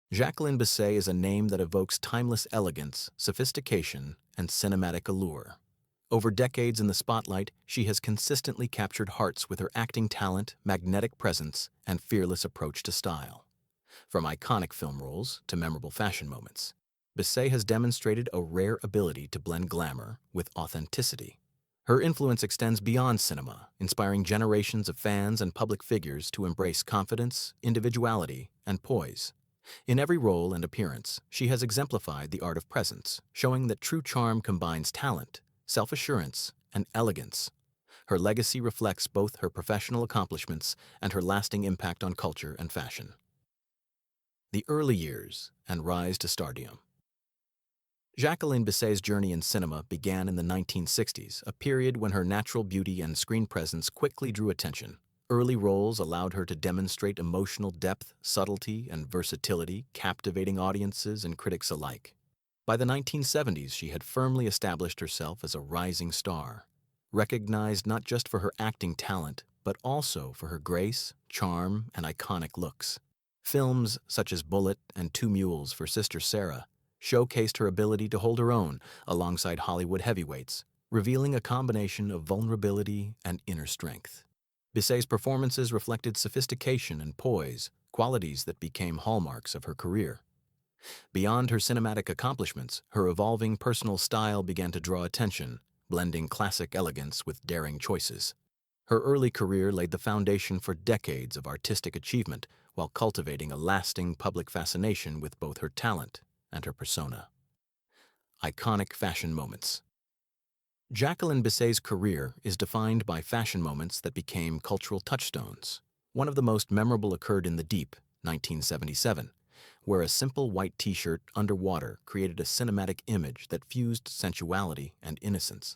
Jacqueline Bisset is a name that evokes timeless elegance, sophistication, and cinematic allure. Over decades in the spotlight, she has consistently captured hearts with her acting talent, magnetic presence, and fearless approach to style. From iconic film roles to memorable fashion moments, Bisset has demonstrated a rare ability to blend glamour with authenticity. Her influence extends beyond cinema, inspiring generations of fans and public figures to embrace confidence, individuality, and poise. In every role and appearance, she has exemplified the art of presence, showing that true charm combines talent, self-assurance, and elegance. Her legacy reflects both her professional accomplishments and her lasting impact on culture and fashion. The early years and rise to stardom. Jacqueline Bisset's journey in cinema began in the 1960s, a period when her natural beauty and screen presence quickly drew attention. Early roles allowed her to demonstrate emotional depth, subtlety, and versatility, captivating audiences and critics alike. By the 1970s, she had firmly established herself as a rising star, recognized not just for her acting talent, but also for her grace, charm, and iconic looks. Films such as Bullet and Two Mules for Sister Sarah showcased her ability to hold her own alongside Hollywood heavyweights, revealing a combination of vulnerability and inner strength. Bisset's performances reflected sophistication and poise, qualities that became hallmarks of her career. Beyond her cinematic accomplishments, her evolving personal style began to draw attention, blending classic elegance with daring choices. Her early career laid the foundation for decades of artistic achievement while cultivating a lasting public fascination with both her talent and her persona. Iconic fashion moments. Jacqueline Bisset's career is defined by fashion moments that became cultural touchstones. One of the most memorable occurred in The Deep, 1977, where a simple white t-shirt underwater created a cinematic image that fused sensuality and innocence.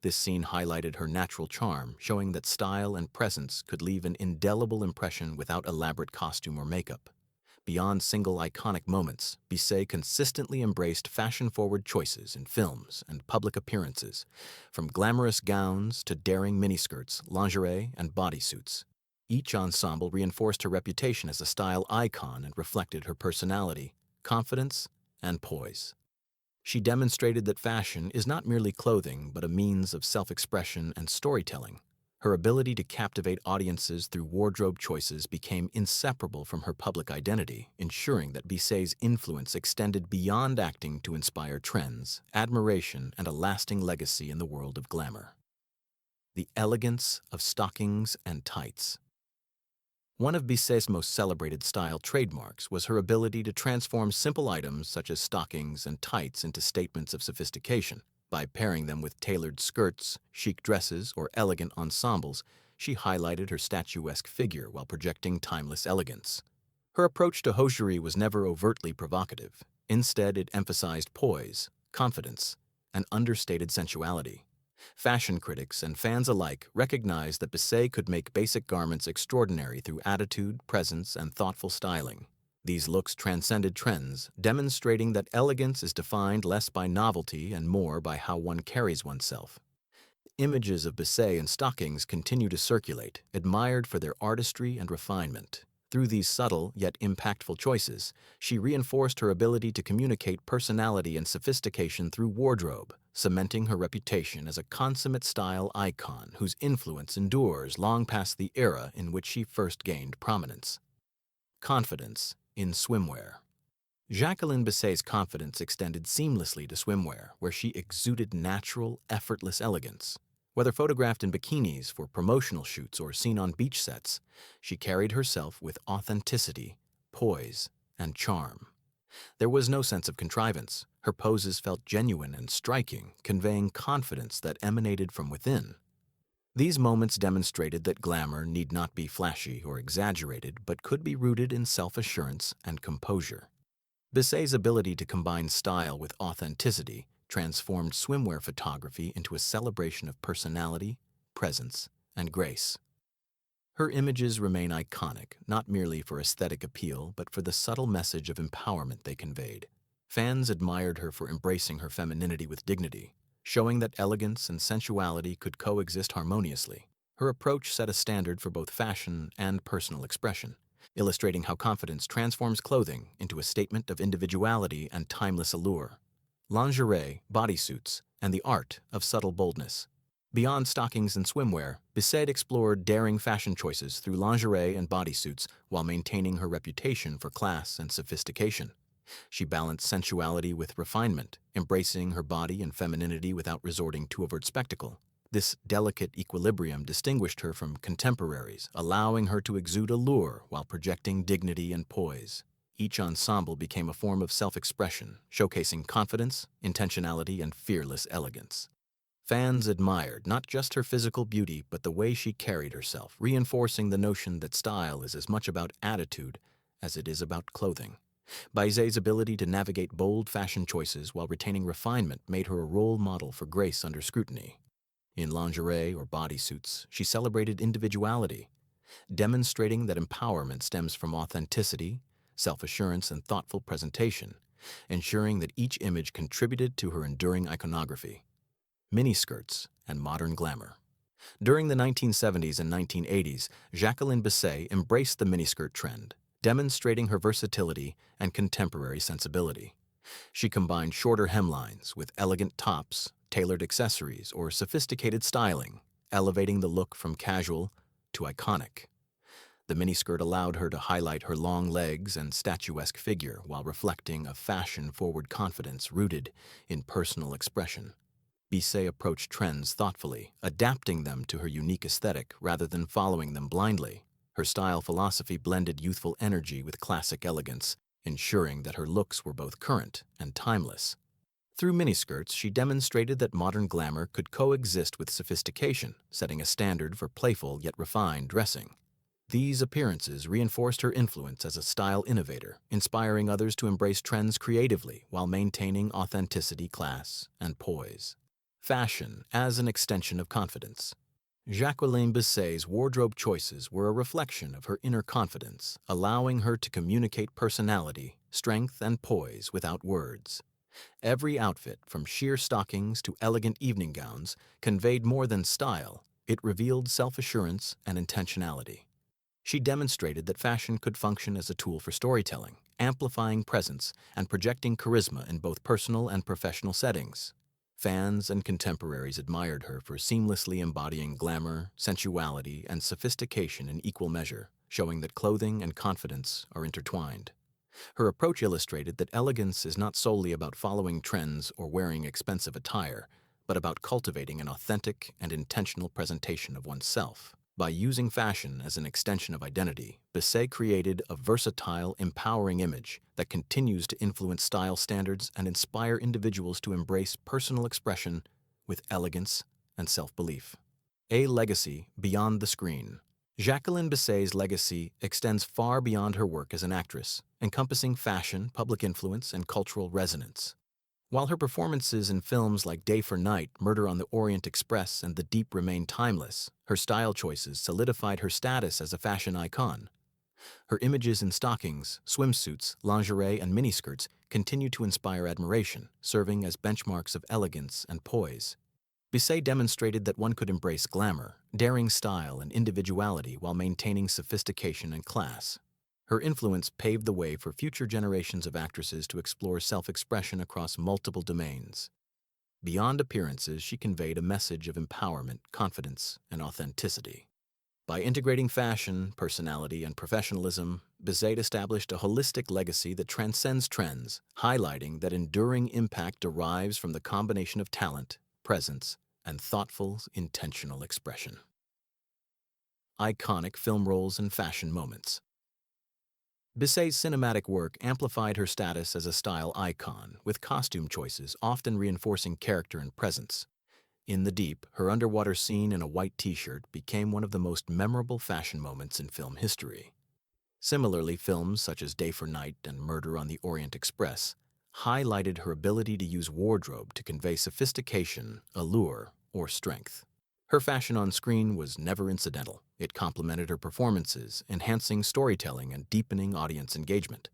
This scene highlighted her natural charm, showing that style and presence could leave an indelible impression without elaborate costume or makeup. Beyond single iconic moments, Bisset consistently embraced fashion-forward choices in films and public appearances, from glamorous gowns to daring miniskirts, lingerie, and bodysuits. Each ensemble reinforced her reputation as a style icon and reflected her personality, confidence, and poise. She demonstrated that fashion is not merely clothing but a means of self-expression and storytelling. Her ability to captivate audiences through wardrobe choices became inseparable from her public identity, ensuring that Bisset's influence extended beyond acting to inspire trends, admiration, and a lasting legacy in the world of glamour. The elegance of stockings and tights. One of Bisset's most celebrated style trademarks was her ability to transform simple items such as stockings and tights into statements of sophistication. By pairing them with tailored skirts, chic dresses, or elegant ensembles, she highlighted her statuesque figure while projecting timeless elegance. Her approach to hosiery was never overtly provocative. Instead, it emphasized poise, confidence, and understated sensuality. Fashion critics and fans alike recognized that Bisset could make basic garments extraordinary through attitude, presence, and thoughtful styling. These looks transcended trends, demonstrating that elegance is defined less by novelty and more by how one carries oneself. Images of Bisset in stockings continue to circulate, admired for their artistry and refinement. Through these subtle yet impactful choices, she reinforced her ability to communicate personality and sophistication through wardrobe, cementing her reputation as a consummate style icon whose influence endures long past the era in which she first gained prominence. Confidence in swimwear. Jacqueline Bisset's confidence extended seamlessly to swimwear, where she exuded natural, effortless elegance. Whether photographed in bikinis for promotional shoots or seen on beach sets, she carried herself with authenticity, poise, and charm. There was no sense of contrivance. Her poses felt genuine and striking, conveying confidence that emanated from within. These moments demonstrated that glamour need not be flashy or exaggerated, but could be rooted in self-assurance and composure. Bisset's ability to combine style with authenticity transformed swimwear photography into a celebration of personality, presence, and grace. Her images remain iconic, not merely for aesthetic appeal, but for the subtle message of empowerment they conveyed. Fans admired her for embracing her femininity with dignity, showing that elegance and sensuality could coexist harmoniously. Her approach set a standard for both fashion and personal expression, illustrating how confidence transforms clothing into a statement of individuality and timeless allure. Lingerie, bodysuits, and the art of subtle boldness. Beyond stockings and swimwear, Bisset explored daring fashion choices through lingerie and bodysuits while maintaining her reputation for class and sophistication. She balanced sensuality with refinement, embracing her body and femininity without resorting to overt spectacle. This delicate equilibrium distinguished her from contemporaries, allowing her to exude allure while projecting dignity and poise. Each ensemble became a form of self-expression, showcasing confidence, intentionality, and fearless elegance. Fans admired not just her physical beauty, but the way she carried herself, reinforcing the notion that style is as much about attitude as it is about clothing. Bizet's ability to navigate bold fashion choices while retaining refinement made her a role model for grace under scrutiny. In lingerie or bodysuits, she celebrated individuality, demonstrating that empowerment stems from authenticity, self-assurance, and thoughtful presentation, ensuring that each image contributed to her enduring iconography. Miniskirts and modern glamour. During the 1970s and 1980s, Jacqueline Bisset embraced the miniskirt trend, demonstrating her versatility and contemporary sensibility. She combined shorter hemlines with elegant tops, tailored accessories, or sophisticated styling, elevating the look from casual to iconic. The miniskirt allowed her to highlight her long legs and statuesque figure while reflecting a fashion-forward confidence rooted in personal expression. Bisset approached trends thoughtfully, adapting them to her unique aesthetic rather than following them blindly. Her style philosophy blended youthful energy with classic elegance, ensuring that her looks were both current and timeless. Through miniskirts, she demonstrated that modern glamour could coexist with sophistication, setting a standard for playful yet refined dressing. These appearances reinforced her influence as a style innovator, inspiring others to embrace trends creatively while maintaining authenticity, class, and poise. Fashion as an extension of confidence. Jacqueline Bisset's wardrobe choices were a reflection of her inner confidence, allowing her to communicate personality, strength, and poise without words. Every outfit, from sheer stockings to elegant evening gowns, conveyed more than style. It revealed self-assurance and intentionality. She demonstrated that fashion could function as a tool for storytelling, amplifying presence and projecting charisma in both personal and professional settings. Fans and contemporaries admired her for seamlessly embodying glamour, sensuality, and sophistication in equal measure, showing that clothing and confidence are intertwined. Her approach illustrated that elegance is not solely about following trends or wearing expensive attire, but about cultivating an authentic and intentional presentation of oneself. By using fashion as an extension of identity, Bisset created a versatile, empowering image that continues to influence style standards and inspire individuals to embrace personal expression with elegance and self-belief. A legacy beyond the screen. Jacqueline Bisset's legacy extends far beyond her work as an actress, encompassing fashion, public influence, and cultural resonance. While her performances in films like Day for Night, Murder on the Orient Express, and The Deep remain timeless, her style choices solidified her status as a fashion icon. Her images in stockings, swimsuits, lingerie, and miniskirts continue to inspire admiration, serving as benchmarks of elegance and poise. Bisset demonstrated that one could embrace glamour, daring style, and individuality while maintaining sophistication and class. Her influence paved the way for future generations of actresses to explore self-expression across multiple domains. Beyond appearances, she conveyed a message of empowerment, confidence, and authenticity. By integrating fashion, personality, and professionalism, Bisset established a holistic legacy that transcends trends, highlighting that enduring impact derives from the combination of talent, presence, and thoughtful, intentional expression. Iconic film roles and fashion moments. Bisset's cinematic work amplified her status as a style icon, with costume choices often reinforcing character and presence. In The Deep, her underwater scene in a white t-shirt became one of the most memorable fashion moments in film history. Similarly, films such as Day for Night and Murder on the Orient Express highlighted her ability to use wardrobe to convey sophistication, allure, or strength. Her fashion on screen was never incidental. It complemented her performances, enhancing storytelling and deepening audience engagement.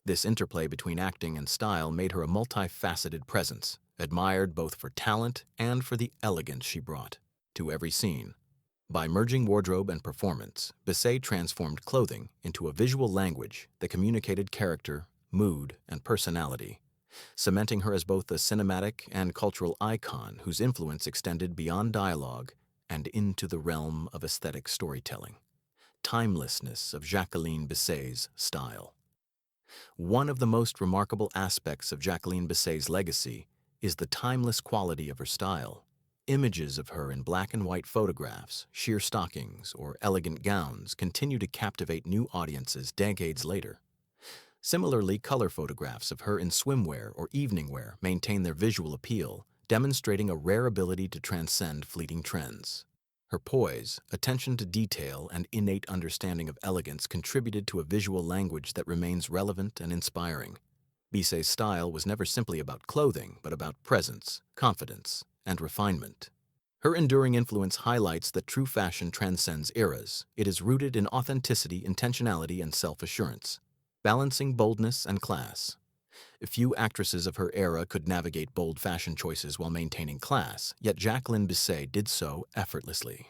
This interplay between acting and style made her a multifaceted presence, admired both for talent and for the elegance she brought to every scene. By merging wardrobe and performance, Bisset transformed clothing into a visual language that communicated character, mood, and personality, cementing her as both a cinematic and cultural icon whose influence extended beyond dialogue and into the realm of aesthetic storytelling. Timelessness of Jacqueline Bisset's style. One of the most remarkable aspects of Jacqueline Bisset's legacy is the timeless quality of her style. Images of her in black and white photographs, sheer stockings, or elegant gowns continue to captivate new audiences decades later. Similarly, color photographs of her in swimwear or evening wear maintain their visual appeal, demonstrating a rare ability to transcend fleeting trends. Her poise, attention to detail, and innate understanding of elegance contributed to a visual language that remains relevant and inspiring. Bisset's style was never simply about clothing, but about presence, confidence, and refinement. Her enduring influence highlights that true fashion transcends eras. It is rooted in authenticity, intentionality, and self-assurance, balancing boldness and class. Few actresses of her era could navigate bold fashion choices while maintaining class, yet Jacqueline Bisset did so effortlessly.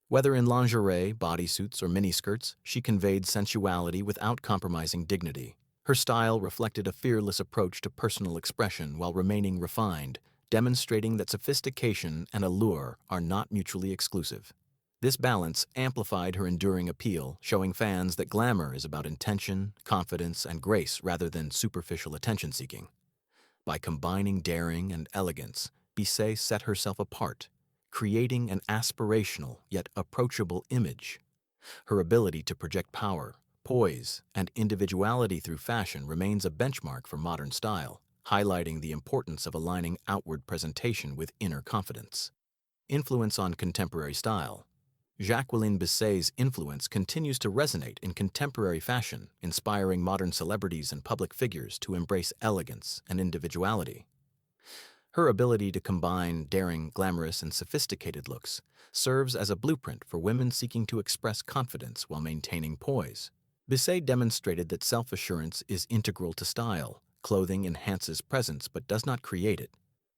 Whether in lingerie, bodysuits, or miniskirts, she conveyed sensuality without compromising dignity. Her style reflected a fearless approach to personal expression while remaining refined, demonstrating that sophistication and allure are not mutually exclusive. This balance amplified her enduring appeal, showing fans that glamour is about intention, confidence, and grace rather than superficial attention-seeking. By combining daring and elegance, Bisset set herself apart, creating an aspirational yet approachable image. Her ability to project power, poise, and individuality through fashion remains a benchmark for modern style, highlighting the importance of aligning outward presentation with inner confidence. Influence on contemporary style. Jacqueline Bisset's influence continues to resonate in contemporary fashion, inspiring modern celebrities and public figures to embrace elegance and individuality. Her ability to combine daring, glamorous, and sophisticated looks serves as a blueprint for women seeking to express confidence while maintaining poise. Bisset demonstrated that self-assurance is integral to style. Clothing enhances presence but does not create it.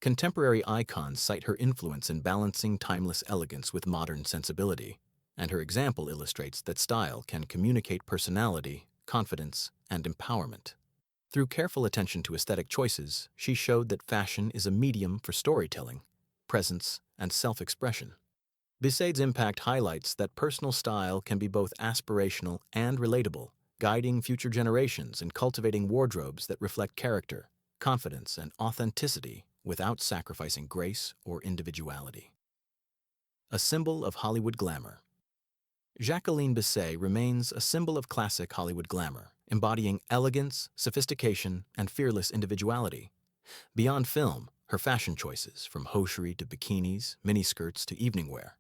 Contemporary icons cite her influence in balancing timeless elegance with modern sensibility, and her example illustrates that style can communicate personality, confidence, and empowerment. Through careful attention to aesthetic choices, she showed that fashion is a medium for storytelling, presence, and self-expression. Bisset's impact highlights that personal style can be both aspirational and relatable, guiding future generations in cultivating wardrobes that reflect character, confidence, and authenticity without sacrificing grace or individuality. A symbol of Hollywood glamour. Jacqueline Bisset remains a symbol of classic Hollywood glamour, embodying elegance, sophistication, and fearless individuality. Beyond film, her fashion choices, from hosiery to bikinis, miniskirts to evening wear,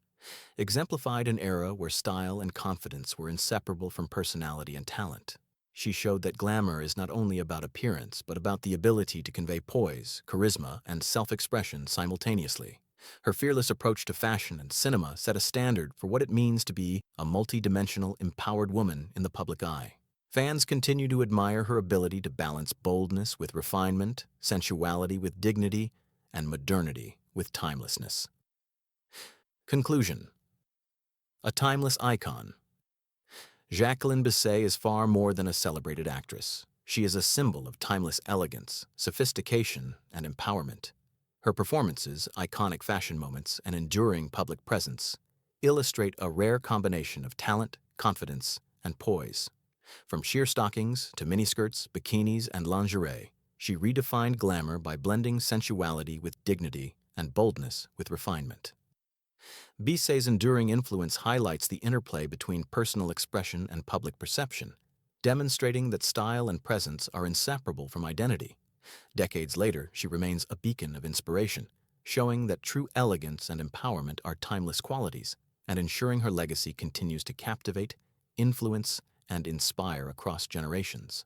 exemplified an era where style and confidence were inseparable from personality and talent. She showed that glamour is not only about appearance, but about the ability to convey poise, charisma, and self-expression simultaneously. Her fearless approach to fashion and cinema set a standard for what it means to be a multi-dimensional, empowered woman in the public eye. Fans continue to admire her ability to balance boldness with refinement, sensuality with dignity, and modernity with timelessness. Conclusion. A timeless icon. Jacqueline Bisset is far more than a celebrated actress. She is a symbol of timeless elegance, sophistication, and empowerment. Her performances, iconic fashion moments, and enduring public presence illustrate a rare combination of talent, confidence, and poise. From sheer stockings to miniskirts, bikinis, and lingerie, she redefined glamour by blending sensuality with dignity and boldness with refinement. Bisset's enduring influence highlights the interplay between personal expression and public perception, demonstrating that style and presence are inseparable from identity. Decades later, she remains a beacon of inspiration, showing that true elegance and empowerment are timeless qualities, and ensuring her legacy continues to captivate, influence, and inspire across generations.